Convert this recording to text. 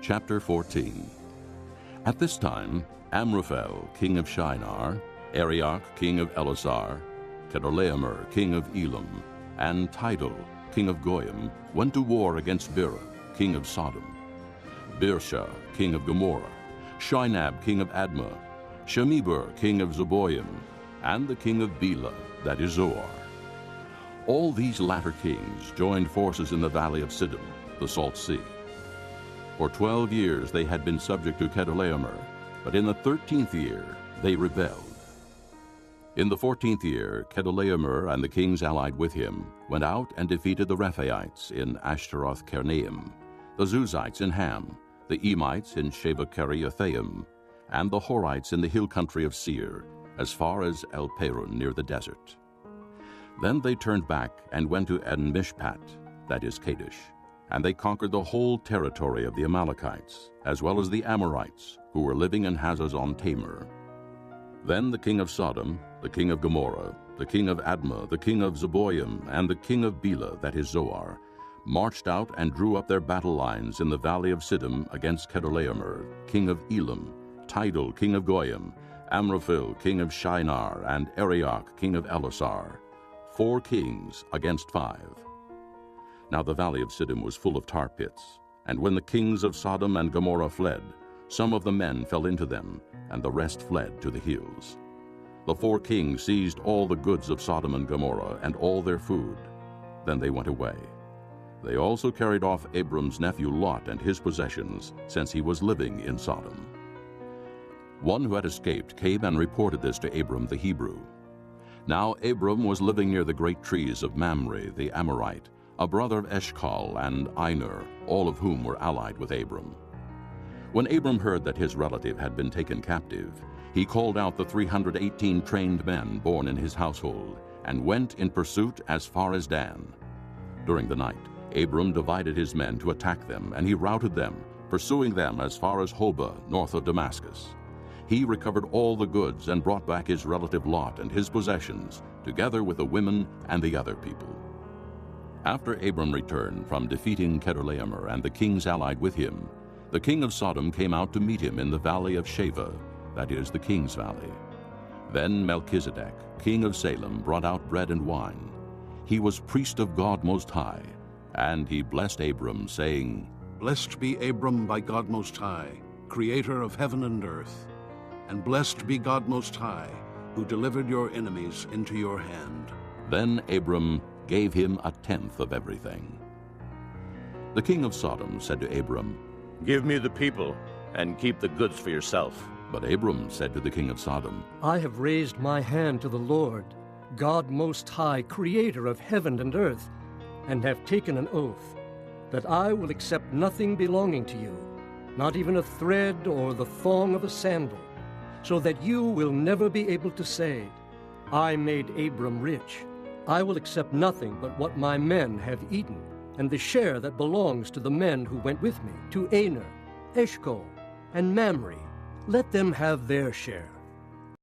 Chapter 14. At this time, Amraphel, king of Shinar, Arioch, king of Elasar, Chedorlaomer, king of Elam, and Tidal, king of Goyim, went to war against Bera, king of Sodom, Birsha, king of Gomorrah, Shinab, king of Admah, Shemeber, king of Zeboim, and the king of Bela, that is Zoar. All these latter kings joined forces in the valley of Siddim, the Salt Sea. For 12 years they had been subject to Chedorlaomer, but in the 13th year they rebelled. In the 14th year, Chedorlaomer and the kings allied with him went out and defeated the Rephaites in Ashtaroth-Karnaim, the Zuzites in Ham, the Emites in Sheba-Kiriathaim, and the Horites in the hill country of Seir, as far as El-Perun near the desert. Then they turned back and went to En-Mishpat, that is Kadesh, and they conquered the whole territory of the Amalekites, as well as the Amorites, who were living in Hazazon-Tamar. Then the king of Sodom, the king of Gomorrah, the king of Admah, the king of Zeboim, and the king of Bela, that is Zoar, marched out and drew up their battle lines in the valley of Siddim against Chedorlaomer, king of Elam, Tidal, king of Goyim, Amraphel, king of Shinar, and Arioch, king of Elasar, 4 kings against 5. Now the valley of Siddim was full of tar pits, and when the kings of Sodom and Gomorrah fled, some of the men fell into them, and the rest fled to the hills. The 4 kings seized all the goods of Sodom and Gomorrah and all their food. Then they went away. They also carried off Abram's nephew Lot and his possessions, since he was living in Sodom. One who had escaped came and reported this to Abram the Hebrew. Now Abram was living near the great trees of Mamre the Amorite, a brother of Eshcol and Aner, all of whom were allied with Abram. When Abram heard that his relative had been taken captive, he called out the 318 trained men born in his household and went in pursuit as far as Dan. During the night, Abram divided his men to attack them, and he routed them, pursuing them as far as Hobah, north of Damascus. He recovered all the goods and brought back his relative Lot and his possessions, together with the women and the other people. After Abram returned from defeating Chedorlaomer and the kings allied with him, the king of Sodom came out to meet him in the valley of Sheva, that is the king's valley. Then Melchizedek, king of Salem, brought out bread and wine. He was priest of God Most High, and he blessed Abram, saying, Blessed be Abram by God Most High, creator of heaven and earth. And blessed be God Most High, who delivered your enemies into your hand. Then Abram gave him 1/10 of everything. The king of Sodom said to Abram, Give me the people, and keep the goods for yourself. But Abram said to the king of Sodom, I have raised my hand to the Lord, God Most High, creator of heaven and earth, and have taken an oath, that I will accept nothing belonging to you, not even a thread or the thong of a sandal, so that you will never be able to say, I made Abram rich. I will accept nothing but what my men have eaten, and the share that belongs to the men who went with me, to Aner, Eshcol, and Mamre. Let them have their share.